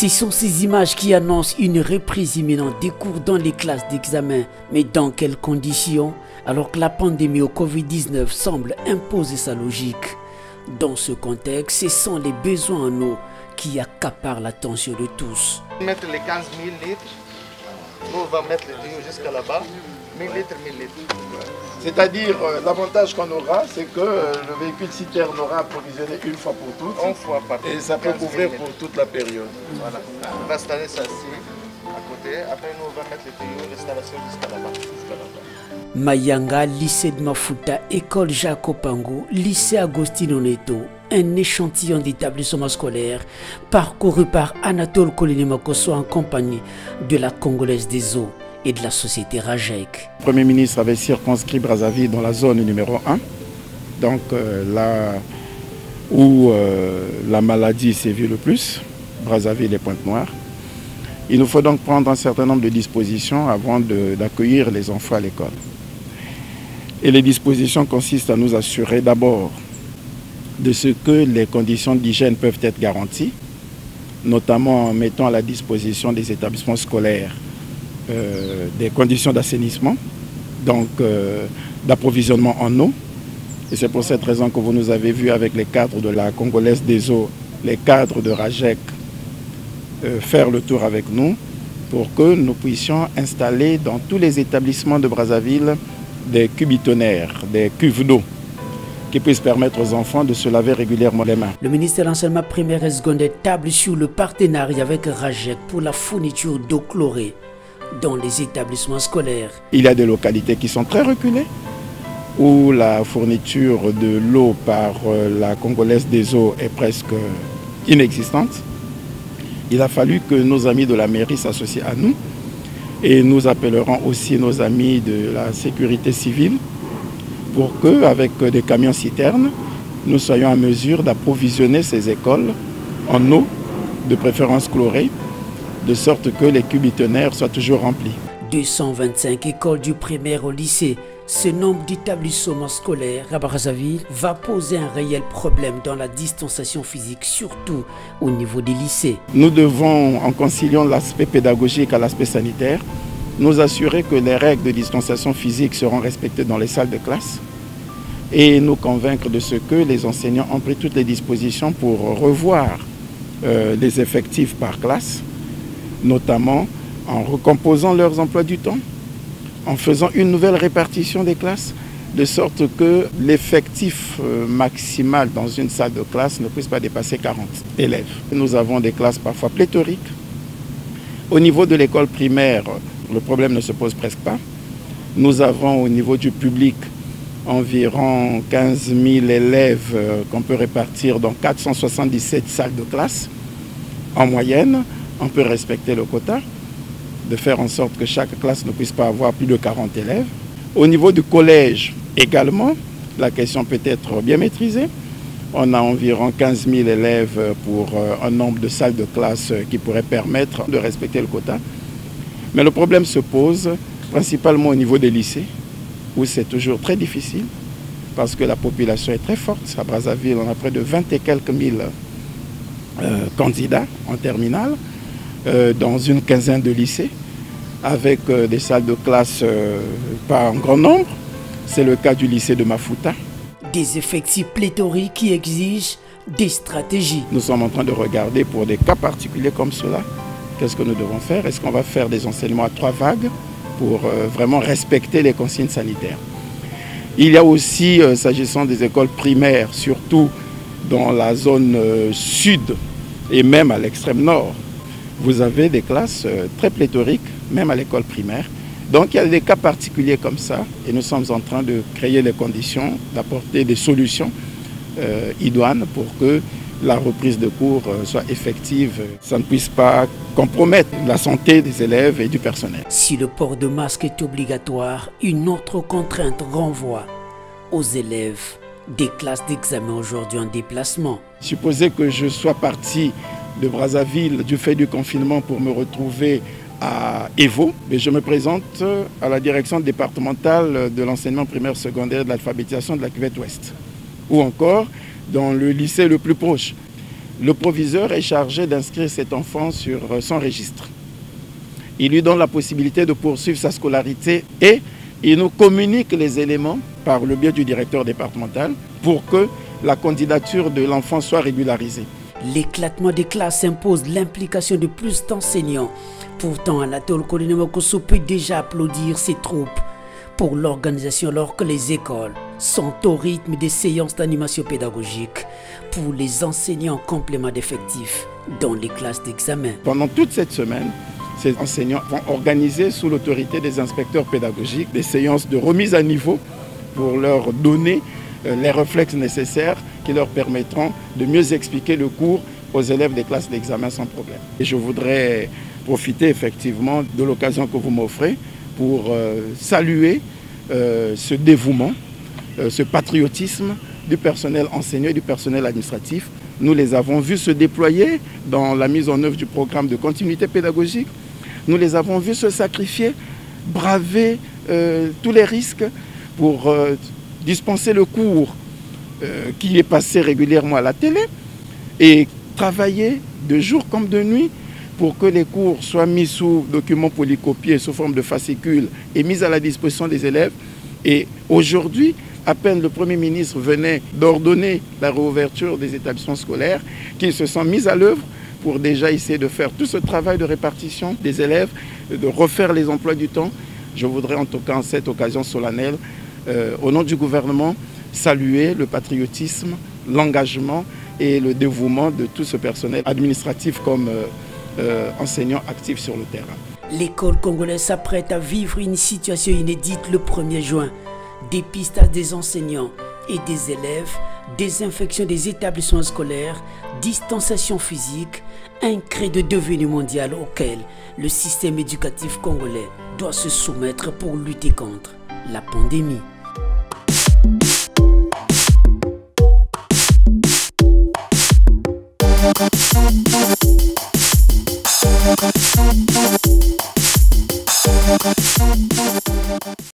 Ce sont ces images qui annoncent une reprise imminente des cours dans les classes d'examen. Mais dans quelles conditions? Alors que la pandémie au Covid-19 semble imposer sa logique. Dans ce contexte, ce sont les besoins en eau qui accaparent l'attention de tous. Mettre les 15 000 litres, nous on va mettre le tuyau jusqu'à là-bas, 1000 litres, 1000 litres. C'est-à-dire, l'avantage qu'on aura, c'est que le véhicule citerne aura approvisionné une fois pour toutes. Une fois par et ça peut couvrir pour toute la période. Voilà. On va installer ça ici, à côté. Après, nous, on va mettre le tuyau, l'installation jusqu'à là-bas. Mayanga, lycée de Mafuta, école Jacques Opango, lycée Agostino Neto, un échantillon d'établissement scolaire parcouru par Anatole Kolinimakoso en compagnie de la Congolaise des eaux et de la société Rajek. Le Premier ministre avait circonscrit Brazzaville dans la zone numéro 1, donc là où la maladie sévit le plus, Brazzaville et Pointe-Noire. Il nous faut donc prendre un certain nombre de dispositions avant d'accueillir les enfants à l'école. Et les dispositions consistent à nous assurer d'abord de ce que les conditions d'hygiène peuvent être garanties, notamment en mettant à la disposition des établissements scolaires des conditions d'assainissement, donc d'approvisionnement en eau. Et c'est pour cette raison que vous nous avez vu avec les cadres de la Congolaise des eaux, les cadres de Rajek, faire le tour avec nous pour que nous puissions installer dans tous les établissements de Brazzaville des cubitonnaires, des cuves d'eau qui puissent permettre aux enfants de se laver régulièrement les mains. Le ministère de l'enseignement primaire et secondaire table sur le partenariat avec Rajek pour la fourniture d'eau chlorée dans les établissements scolaires. Il y a des localités qui sont très reculées où la fourniture de l'eau par la Congolaise des eaux est presque inexistante. Il a fallu que nos amis de la mairie s'associent à nous et nous appellerons aussi nos amis de la sécurité civile pour qu'avec des camions citernes, nous soyons en mesure d'approvisionner ces écoles en eau, de préférence chlorée, de sorte que les cubitonnaires soient toujours remplis. 225 écoles du primaire au lycée. Ce nombre d'établissements scolaires à Brazzaville va poser un réel problème dans la distanciation physique, surtout au niveau des lycées. Nous devons, en conciliant l'aspect pédagogique à l'aspect sanitaire, nous assurer que les règles de distanciation physique seront respectées dans les salles de classe et nous convaincre de ce que les enseignants ont pris toutes les dispositions pour revoir les effectifs par classe, notamment en recomposant leurs emplois du temps, en faisant une nouvelle répartition des classes, de sorte que l'effectif maximal dans une salle de classe ne puisse pas dépasser 40 élèves. Nous avons des classes parfois pléthoriques. Au niveau de l'école primaire, le problème ne se pose presque pas. Nous avons au niveau du public environ 15 000 élèves qu'on peut répartir dans 477 salles de classe. En moyenne, on peut respecter le quota, de faire en sorte que chaque classe ne puisse pas avoir plus de 40 élèves. Au niveau du collège également, la question peut être bien maîtrisée. On a environ 15 000 élèves pour un nombre de salles de classe qui pourrait permettre de respecter le quota. Mais le problème se pose principalement au niveau des lycées, où c'est toujours très difficile, parce que la population est très forte. À Brazzaville, on a près de 20 et quelques mille candidats en terminale, dans une quinzaine de lycées, avec des salles de classe pas en grand nombre. C'est le cas du lycée de Mafuta. Des effectifs pléthoriques qui exigent des stratégies. Nous sommes en train de regarder pour des cas particuliers comme cela, qu'est-ce que nous devons faire? Est-ce qu'on va faire des enseignements à 3 vagues pour vraiment respecter les consignes sanitaires? Il y a aussi, s'agissant des écoles primaires, surtout dans la zone sud et même à l'extrême nord, vous avez des classes très pléthoriques, même à l'école primaire. Donc il y a des cas particuliers comme ça et nous sommes en train de créer les conditions, d'apporter des solutions idoines pour que la reprise de cours soit effective. Ça ne puisse pas compromettre la santé des élèves et du personnel. Si le port de masque est obligatoire, une autre contrainte renvoie aux élèves des classes d'examen aujourd'hui en déplacement. Supposez que je sois parti de Brazzaville du fait du confinement pour me retrouver à Evo, mais je me présente à la direction départementale de l'enseignement primaire secondaire de l'alphabétisation de la Cuvette Ouest, ou encore dans le lycée le plus proche. Le proviseur est chargé d'inscrire cet enfant sur son registre. Il lui donne la possibilité de poursuivre sa scolarité et il nous communique les éléments par le biais du directeur départemental pour que la candidature de l'enfant soit régularisée. L'éclatement des classes impose l'implication de plus d'enseignants. Pourtant, Anatole Kolonemokoso peut déjà applaudir ses troupes pour l'organisation alors que les écoles sont au rythme des séances d'animation pédagogique pour les enseignants en complément d'effectifs dans les classes d'examen. Pendant toute cette semaine, ces enseignants vont organiser sous l'autorité des inspecteurs pédagogiques des séances de remise à niveau pour leur donner les réflexes nécessaires qui leur permettront de mieux expliquer le cours aux élèves des classes d'examen sans problème. Et je voudrais profiter effectivement de l'occasion que vous m'offrez pour saluer ce dévouement, ce patriotisme du personnel enseignant et du personnel administratif. Nous les avons vus se déployer dans la mise en œuvre du programme de continuité pédagogique. Nous les avons vus se sacrifier, braver tous les risques pour dispenser le cours qui est passé régulièrement à la télé et travailler de jour comme de nuit pour que les cours soient mis sous documents polycopiés sous forme de fascicules et mis à la disposition des élèves. Et aujourd'hui, à peine le Premier ministre venait d'ordonner la réouverture des établissements scolaires, qu'ils se sont mis à l'œuvre pour déjà essayer de faire tout ce travail de répartition des élèves, de refaire les emplois du temps. Je voudrais en tout cas en cette occasion solennelle, au nom du gouvernement, saluer le patriotisme, l'engagement et le dévouement de tout ce personnel administratif comme enseignants actifs sur le terrain. L'école congolaise s'apprête à vivre une situation inédite le 1er juin. Dépistage des enseignants et des élèves, désinfection des établissements scolaires, distanciation physique, un cri de devenu mondial auquel le système éducatif congolais doit se soumettre pour lutter contre la pandémie.